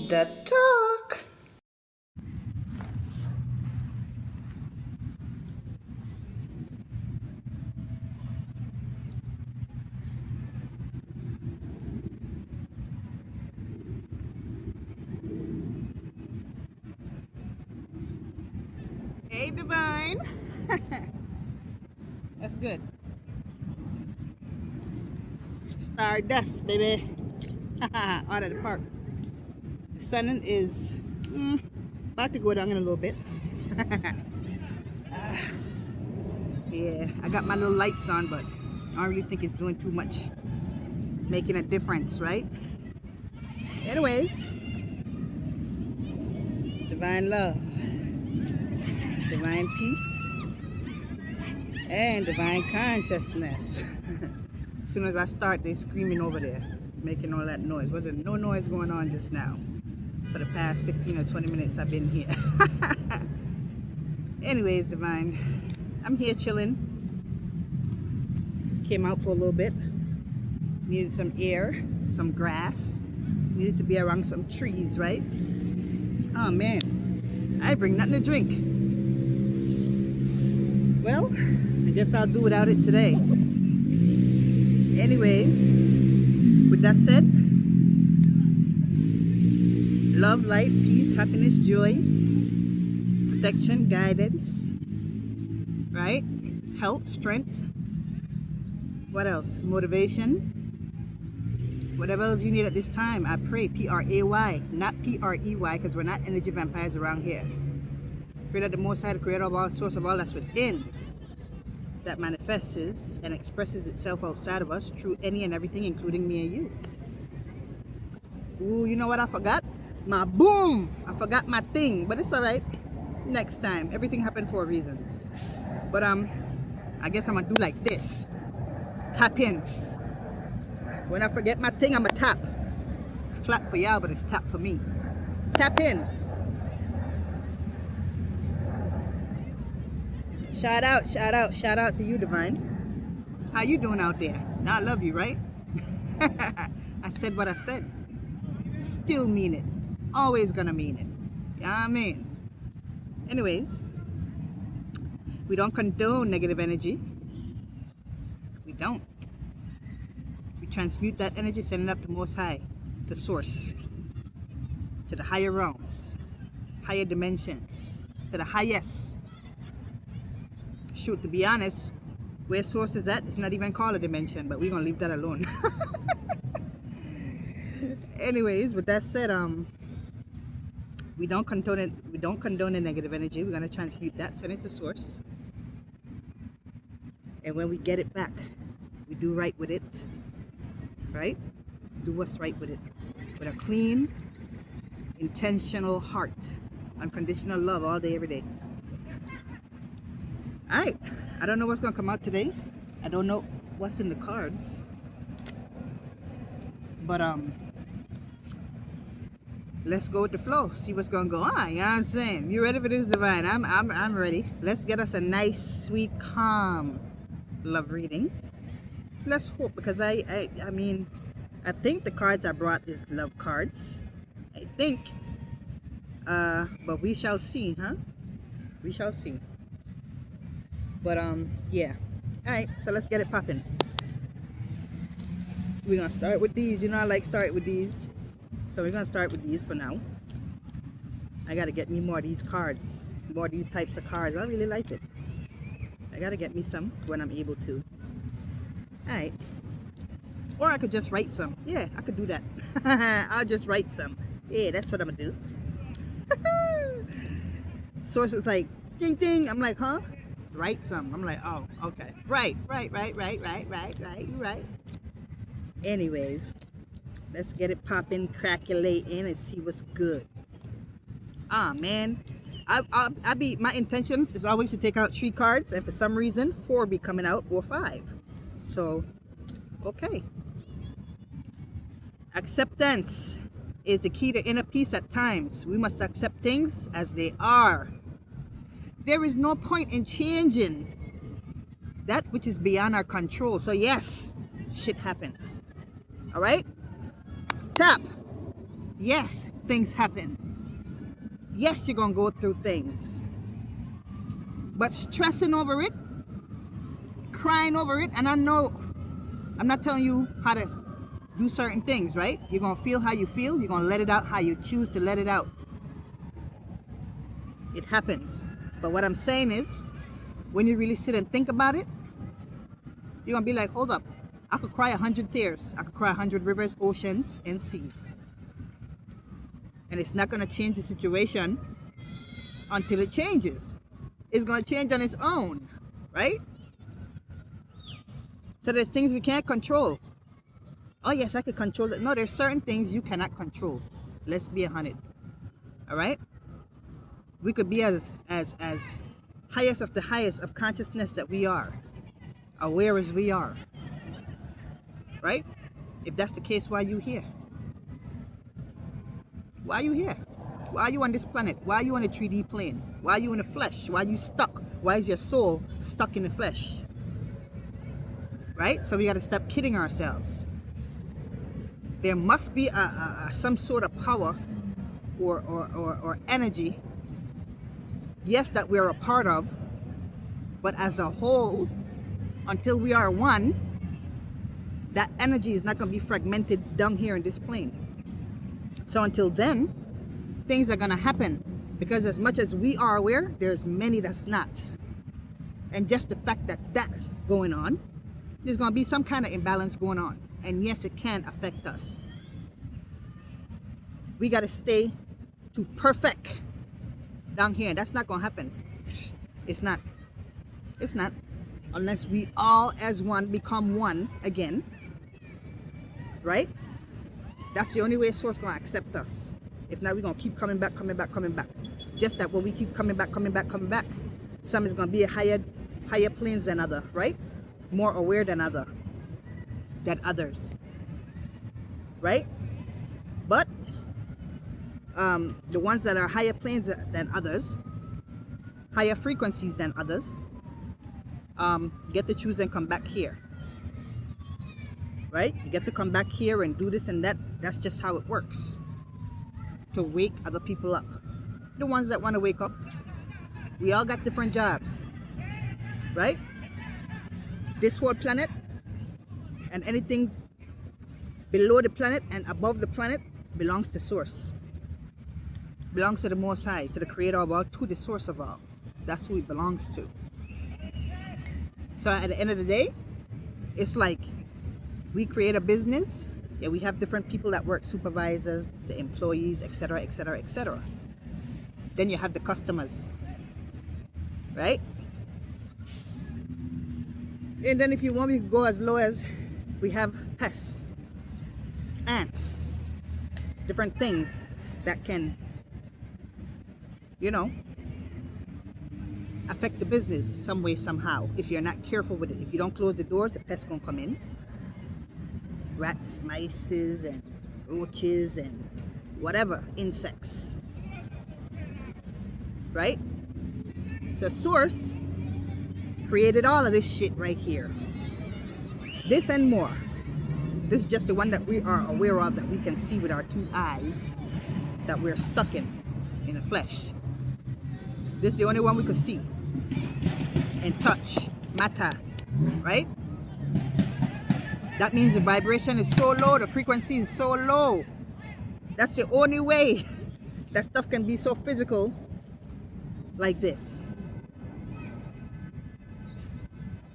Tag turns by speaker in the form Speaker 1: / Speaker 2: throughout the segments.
Speaker 1: The talk. Hey, Divine. That's good. Stardust, baby. Out of the park. The sun is about to go down in a little bit. Yeah, I got my little lights on, but I don't really think it's doing too much, making a difference, right? Anyways, divine love, divine peace, and divine consciousness. As soon as I start, they screaming over there, making all that noise. Wasn't no noise going on just now. For the past 15 or 20 minutes I've been here. Anyways, divine, I'm here chilling. Came out for a little bit. Needed some air, some grass. Needed to be around some trees, right? Oh man, I bring nothing to drink. Well, I guess I'll do without it today. Anyways, with that said, love, light, peace, happiness, joy, protection, guidance, right? Health, strength. What else? Motivation. Whatever else you need at this time, I pray. P-R-A-Y, not P-R-E-Y, because we're not energy vampires around here. Pray that the Most High, the creator of all, source of all that's within, that manifests and expresses itself outside of us through any and everything, including me and you. Ooh, you know what I forgot? My boom! I forgot my thing, but it's alright. Next time. Everything happened for a reason. But I guess I'm gonna do like this. Tap in. When I forget my thing, I'ma tap. It's clap for y'all, but it's tap for me. Tap in. Shout out, shout out, shout out to you, Divine. How you doing out there? Now I love you, right? I said what I said. Still mean it. Always gonna mean it. You know what I mean? Anyways, we don't condone negative energy. We don't. We transmute that energy, send it up to Most High, to Source, to the higher realms, higher dimensions, to the highest. Shoot, to be honest, where Source is at, it's not even called a dimension, but we're gonna leave that alone. Anyways, with that said, we don't condone it. We don't condone the negative energy. We're gonna transmute that, send it to Source, and when we get it back, we do right with it. Right? Do what's right with it, with a clean, intentional heart, unconditional love all day, every day. All right. I don't know what's gonna come out today. I don't know what's in the cards, but let's go with the flow. See what's gonna go on. You know what I'm saying? You ready for this, Divine? I'm ready. Let's get us a nice, sweet, calm love reading. Let's hope, because I mean, I think the cards I brought is love cards. I think. But we shall see, huh? We shall see. But yeah. Alright, so let's get it popping. We're gonna start with these. You know I like start with these. So we're gonna start with these for now. I gotta get me more of these cards. More of these types of cards. I really like it. I gotta get me some when I'm able to. Alright. Or I could just write some. Yeah, I could do that. I'll just write some. Yeah, that's what I'm gonna do. Source was like, ding ding. I'm like, huh? Write some. I'm like, oh, okay. Right. You right. Anyways, let's get it popping, crackulating, and see what's good. Ah, man. My intentions is always to take out 3 cards, and for some reason 4 be coming out, or 5. So, okay. Acceptance is the key to inner peace at times. We must accept things as they are. There is no point in changing that which is beyond our control. So yes, shit happens. All right? Tap. Yes, things happen. Yes, you're going to go through things. But stressing over it, crying over it, and I know I'm not telling you how to do certain things, right? You're going to feel how you feel. You're going to let it out how you choose to let it out. It happens. But what I'm saying is, when you really sit and think about it, you're going to be like, hold up. I could cry 100 tears. I could cry 100 rivers, oceans, and seas. And it's not going to change the situation until it changes. It's going to change on its own, right? So there's things we can't control. Oh yes, I could control it. No, there's certain things you cannot control. Let's be 100. All right? We could be as highest of the highest of consciousness that we are, aware as we are, right? If that's the case, why are you here? Why are you here? Why are you on this planet? Why are you on a 3D plane? Why are you in the flesh? Why are you stuck? Why is your soul stuck in the flesh? Right? So we got to stop kidding ourselves. There must be some sort of power or energy, yes, that we're a part of, but as a whole, until we are one, that energy is not going to be fragmented down here in this plane. So until then, things are going to happen, because as much as we are aware, there's many that's not. And just the fact that that's going on, there's going to be some kind of imbalance going on. And yes, it can affect us. We got to stay to perfect down here. That's not going to happen. It's not. It's not. Unless we all as one become one again. Right? That's the only way Source going to accept us. If not, we're going to keep coming back. Just that when we keep coming back, some is going to be a higher planes than other, right? More aware than others. Right? But the ones that are higher planes than others, higher frequencies than others, get to choose and come back here. Right? You get to come back here and do this and that. That's just how it works. To wake other people up. The ones that want to wake up. We all got different jobs. Right? This whole planet and anything below the planet and above the planet belongs to Source. Belongs to the Most High, to the Creator of all, to the Source of all. That's who it belongs to. So at the end of the day, it's like we create a business. Yeah, we have different people that work, supervisors, the employees, etc., etc., etc. Then you have the customers, right? And then if you want me to go as low as, we have pests, ants, different things that can, affect the business some way, somehow. If you're not careful with it, if you don't close the doors, the pests gonna come in. Rats, mice, and roaches, and whatever, insects. Right? So Source created all of this shit right here. This and more. This is just the one that we are aware of, that we can see with our two eyes, that we're stuck in the flesh. This is the only one we could see and touch, matter, right? That means the vibration is so low, the frequency is so low. That's the only way that stuff can be so physical like this.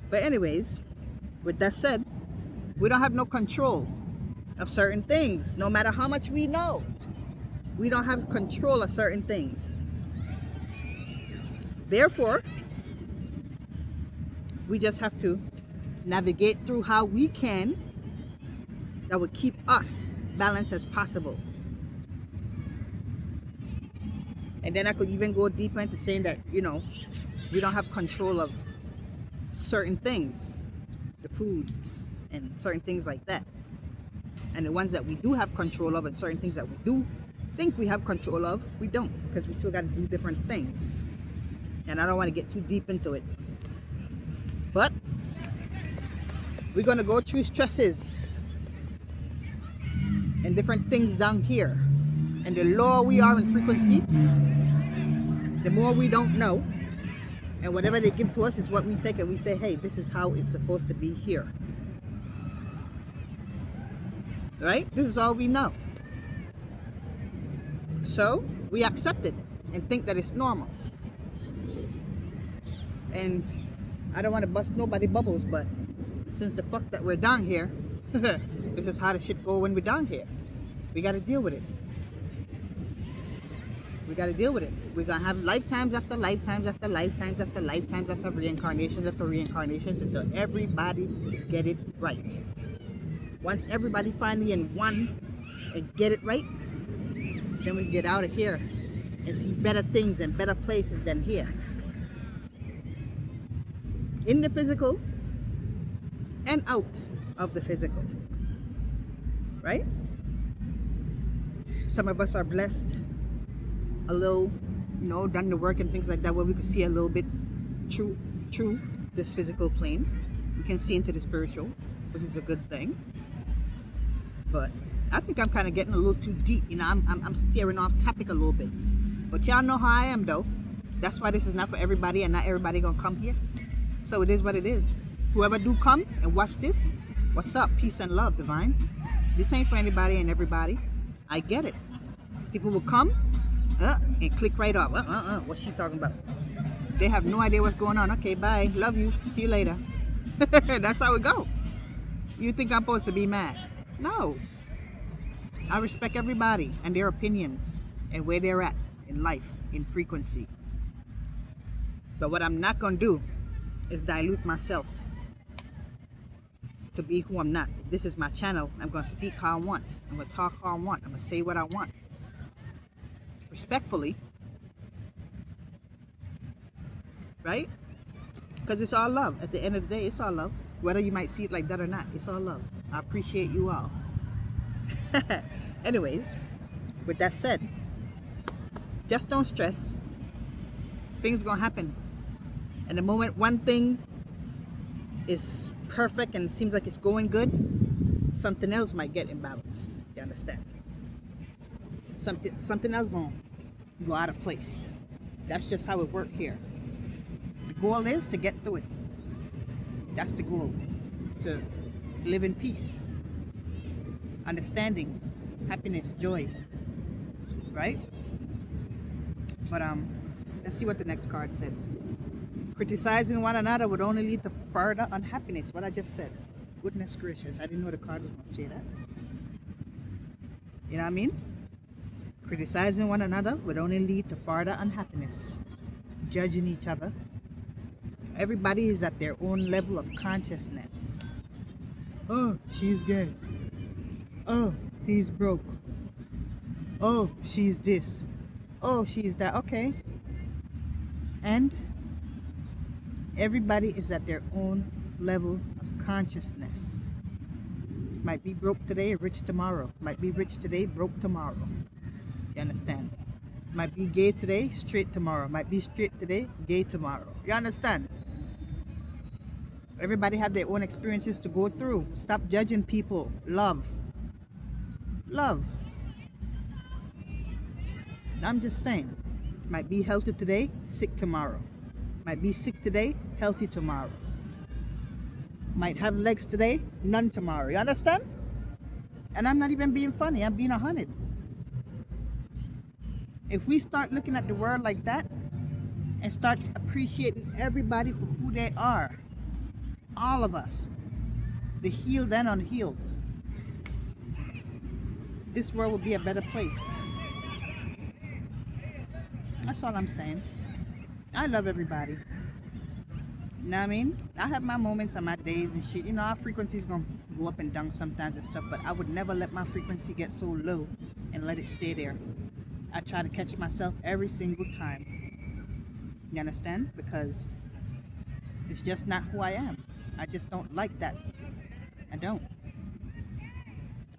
Speaker 1: But anyways, with that said, we don't have no control of certain things, no matter how much we know. We don't have control of certain things. Therefore, we just have to navigate through how we can, that would keep us balanced as possible. And then I could even go deeper into saying that, we don't have control of certain things, the foods and certain things like that. And the ones that we do have control of, and certain things that we do think we have control of, we don't, because we still got to do different things. And I don't want to get too deep into it. But we're going to go through stresses and different things down here. And the lower we are in frequency, the more we don't know. And whatever they give to us is what we take, and we say, hey, this is how it's supposed to be here. Right? This is all we know. So we accept it and think that it's normal. And I don't want to bust nobody bubbles, but since the fuck that we're down here, this is how the shit go when we're down here. We got to deal with it. We got to deal with it. We're going to have lifetimes after lifetimes after lifetimes after lifetimes after reincarnations after reincarnations until everybody get it right. Once everybody finally in one and get it right, then we get out of here and see better things and better places than here. In the physical and out of the physical. Right? Some of us are blessed a little, done the work and things like that, where we can see a little bit through this physical plane. We can see into the spiritual, which is a good thing. But I think I'm kind of getting a little too deep. I'm steering off topic a little bit. But y'all know how I am, though. That's why this is not for everybody, and not everybody gonna come here. So it is what it is. Whoever do come and watch this, what's up? Peace and love, divine. This ain't for anybody and everybody. I get it. People will come and click right off. What's she talking about? They have no idea what's going on. Okay, bye. Love you. See you later. That's how it go. You think I'm supposed to be mad? No. I respect everybody and their opinions and where they're at in life, in frequency. But what I'm not going to do is dilute myself to be who I'm not. If this is my channel, I'm going to speak how I want. I'm going to talk how I want. I'm going to say what I want. Respectfully. Right? Because it's all love. At the end of the day, it's all love. Whether you might see it like that or not, it's all love. I appreciate you all. Anyways, with that said, just don't stress. Things gonna happen. And the moment one thing is perfect and seems like it's going good, something else might get imbalanced. You understand? Something else gonna go out of place. That's just how it works here. The goal is to get through it. That's the goal. To live in peace, understanding, happiness, joy. Right? But let's see what the next card said. Criticizing one another would only lead to further unhappiness. What I just said. Goodness gracious, I didn't know the card was going to say that. You know what I mean? Criticizing one another would only lead to further unhappiness. Judging each other. Everybody is at their own level of consciousness. Oh, she's gay. Oh, he's broke. Oh, she's this. Oh, she's that. Okay. And everybody is at their own level of consciousness. Might be broke today, rich tomorrow. Might be rich today, broke tomorrow. You understand? Might be gay today, straight tomorrow. Might be straight today, gay tomorrow. You understand? Everybody have their own experiences to go through. Stop judging people. Love. Love. I'm just saying. Might be healthy today, sick tomorrow. Might be sick today, healthy tomorrow. Might have legs today, none tomorrow. You understand? And I'm not even being funny. I'm being 100. If we start looking at the world like that and start appreciating everybody for who they are, all of us, the healed and unhealed, this world will be a better place. That's all I'm saying. I love everybody. You know what I mean? I have my moments and my days and shit. Our frequency's gonna go up and down sometimes and stuff, but I would never let my frequency get so low and let it stay there. I try to catch myself every single time. You understand? Because it's just not who I am. I just don't like that. I don't.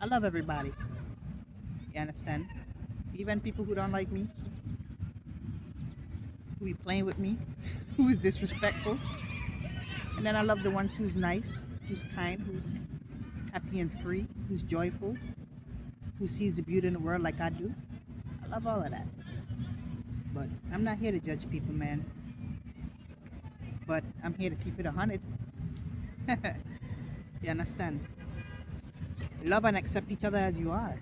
Speaker 1: I love everybody. You understand? Even people who don't like me, who be playing with me, who is disrespectful. And then I love the ones who's nice, who's kind, who's happy and free, who's joyful, who sees the beauty in the world like I do. love all of that. But I'm not here to judge people, man. But I'm here to keep it 100. You understand? Love and accept each other as you are.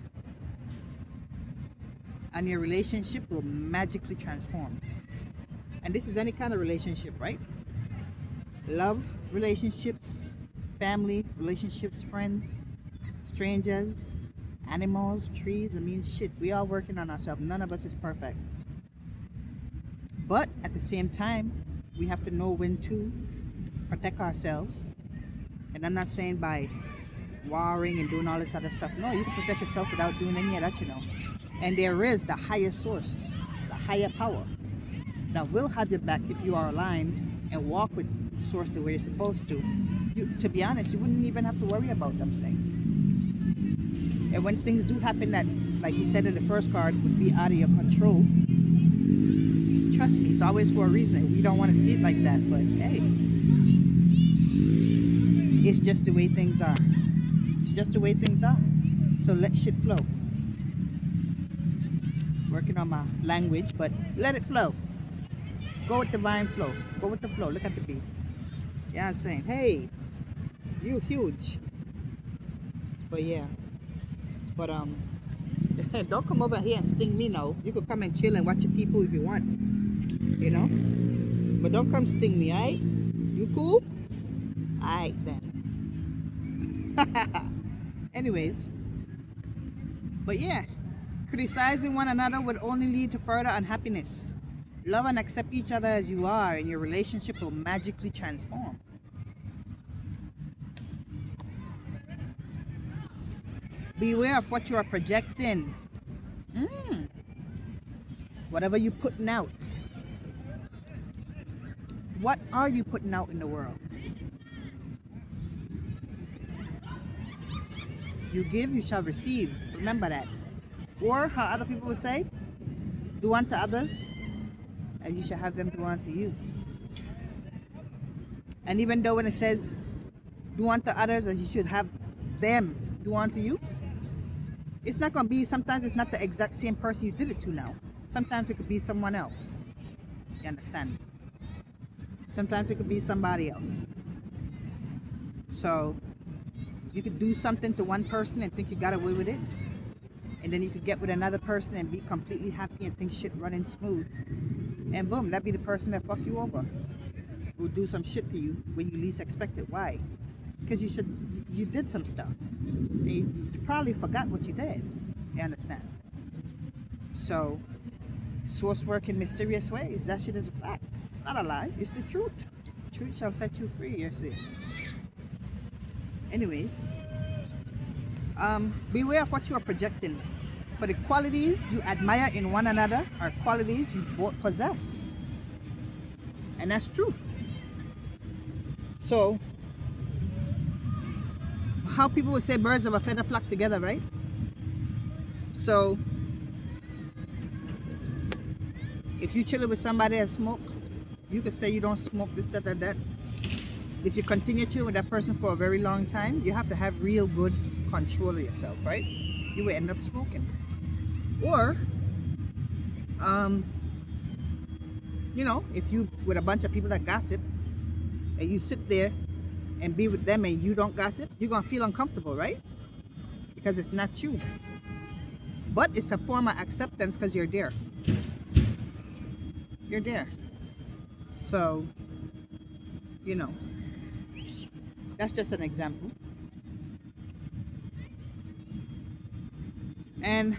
Speaker 1: And your relationship will magically transform. And this is any kind of relationship, right? Love relationships, family relationships, friends, strangers, animals, trees. I mean, shit, we are working on ourselves. None of us is perfect. But at the same time, we have to know when to protect ourselves. And I'm not saying by warring and doing all this other stuff. No, you can protect yourself without doing any of that, you know. And there is the higher source, the higher power that will have your back if you are aligned and walk with source the way you're supposed to. To be honest, you wouldn't even have to worry about them things. And when things do happen that, like you said in the first card, would be out of your control, trust me, it's always for a reason. We don't want to see it like that, but hey, it's just the way things are. It's just the way things are. So let shit flow. Working on my language, but let it flow. Go with divine flow. Go with the flow. Look at the bee. Yeah, I'm saying, hey, you huge. But yeah. But don't come over here and sting me now. You could come and chill and watch your people if you want. You know? But don't come sting me, alright? You cool? Alright then. Anyways. But yeah. Criticizing one another would only lead to further unhappiness. Love and accept each other as you are, and your relationship will magically transform. Beware of what you are projecting. Whatever you're putting out. What are you putting out in the world? You give, you shall receive. Remember that. Or how other people would say, do unto others and you shall have them do unto you. And even though when it says do unto others as you should have them do unto you, it's not going to be, sometimes it's not the exact same person you did it to now. Sometimes it could be someone else. You understand? Sometimes it could be somebody else. So you could do something to one person and think you got away with it, and then you could get with another person and be completely happy and think shit running smooth, and boom, that be the person that fucked you over. Will do some shit to you when you least expect it. Why? Because you did some stuff. And you probably forgot what you did. You understand? So source work in mysterious ways. That shit is a fact. It's not a lie. It's the truth. Truth shall set you free. Yes, it. Anyways, beware of what you are projecting. For the qualities you admire in one another are qualities you both possess. And that's true. So, how people would say birds of a feather flock together, right? So, if you chilling with somebody that smoke, you could say you don't smoke this, that, that. If you continue chilling with that person for a very long time, you have to have real good control of yourself, right? You will end up smoking. Or, you know, if you with a bunch of people that gossip, and you sit there and be with them and you don't gossip, you're gonna feel uncomfortable, right? Because it's not you. But it's a form of acceptance because you're there. You're there. So, you know, that's just an example. And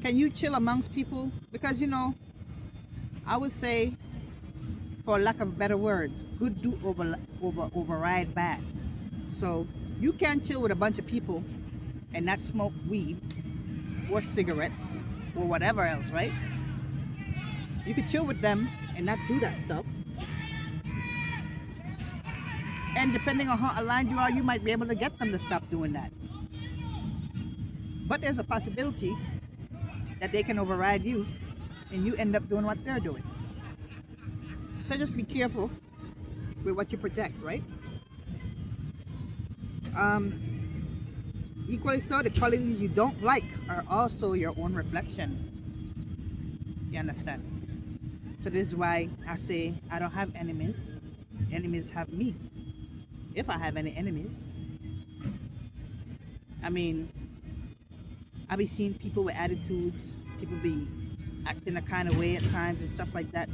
Speaker 1: can you chill amongst people? Because, you know, I would say, for lack of better words, good do override bad. So you can chill with a bunch of people and not smoke weed or cigarettes or whatever else, right? You could chill with them and not do that stuff. And depending on how aligned you are, you might be able to get them to stop doing that. But there's a possibility that they can override you and you end up doing what they're doing. So just be careful with what you project, right? Equally so, the qualities you don't like are also your own reflection. You understand? So this is why I say I don't have enemies. Enemies have me. If I have any enemies. I mean, I be seeing people with attitudes, people be acting a kind of way at times and stuff like that.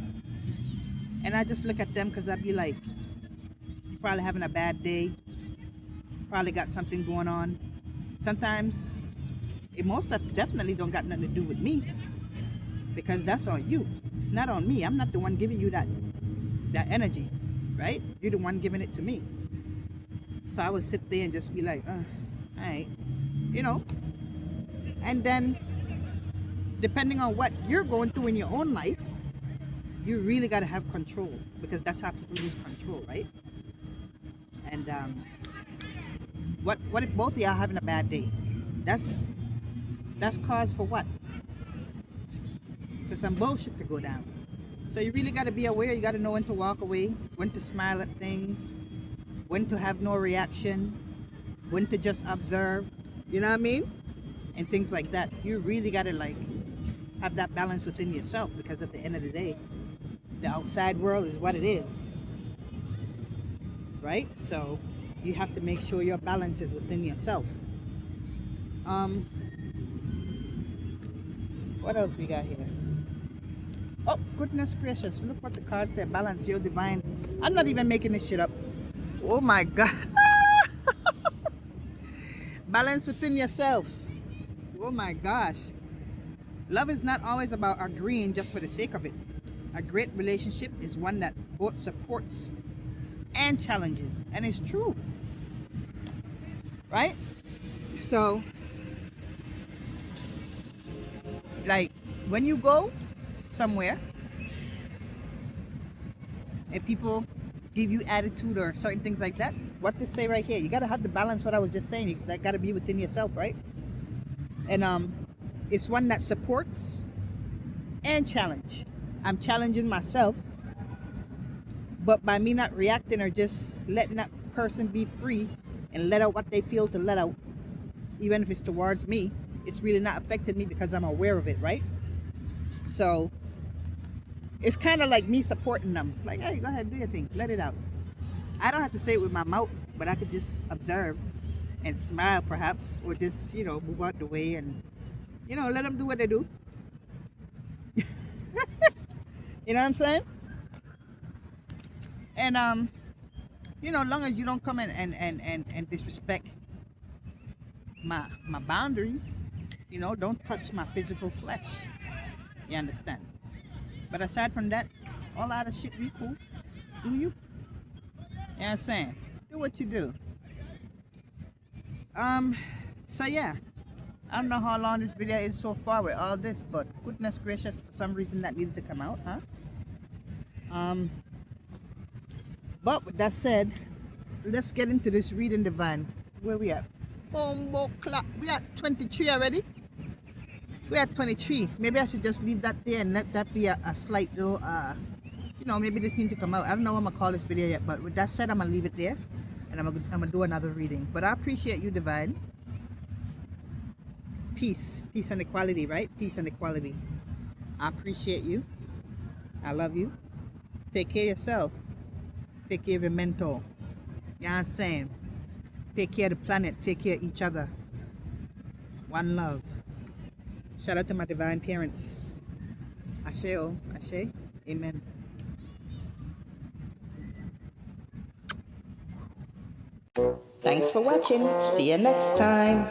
Speaker 1: And I just look at them because I be like, probably having a bad day, probably got something going on. Sometimes it most stuff definitely don't got nothing to do with me because that's on you. It's not on me. I'm not the one giving you that energy, right? You're the one giving it to me. So I would sit there and just be like, all right, you know. And then depending on what you're going through in your own life, you really got to have control because that's how people lose control, right? And what if both of y'all having a bad day? That's cause for what? For some bullshit to go down. So you really got to be aware. You got to know when to walk away, when to smile at things, when to have no reaction, when to just observe. You know what I mean? And things like that. You really got to like have that balance within yourself because at the end of the day, the outside world is what it is, right? So you have to make sure your balance is within yourself. What else we got here? Oh, goodness gracious. Look what the card said. Balance your divine. I'm not even making this shit up. Oh my God. Balance within yourself. Oh my gosh. Love is not always about agreeing just for the sake of it. A great relationship is one that both supports and challenges. And it's true. Right? So, like, when you go somewhere and people give you attitude or certain things like that, what to say right here, you got to have the balance. What I was just saying, that got to be within yourself, right? And it's one that supports and challenge. I'm challenging myself, but by me not reacting or just letting that person be free and let out what they feel to let out, even if it's towards me, it's really not affecting me because I'm aware of it, right? So it's kind of like me supporting them, like, hey, go ahead, do your thing, let it out. I don't have to say it with my mouth, but I could just observe and smile perhaps, or just, move out the way and, let them do what they do. You know what I'm saying? And long as you don't come in and disrespect my boundaries, don't touch my physical flesh. You understand? But aside from that, all that other shit we cool. Do you? You know what I'm saying? Do what you do. So yeah. I don't know how long this video is so far with all this, but goodness gracious, for some reason that needed to come out, huh? But with that said, let's get into this reading divine. Where we at? Bombo clock. We at 23 already. We're at 23. Maybe I should just leave that there and let that be a slight little, maybe this needs to come out. I don't know what I'm going to call this video yet, but with that said, I'm going to leave it there. And I'm going to do another reading. But I appreciate you, divine. Peace. Peace and equality, right? Peace and equality. I appreciate you. I love you. Take care of yourself. Take care of your mentor. You know what I'm saying? Take care of the planet. Take care of each other. One love. Shout out to my divine parents. Ashe, oh, Ashe. Amen. Thanks for watching. See you next time.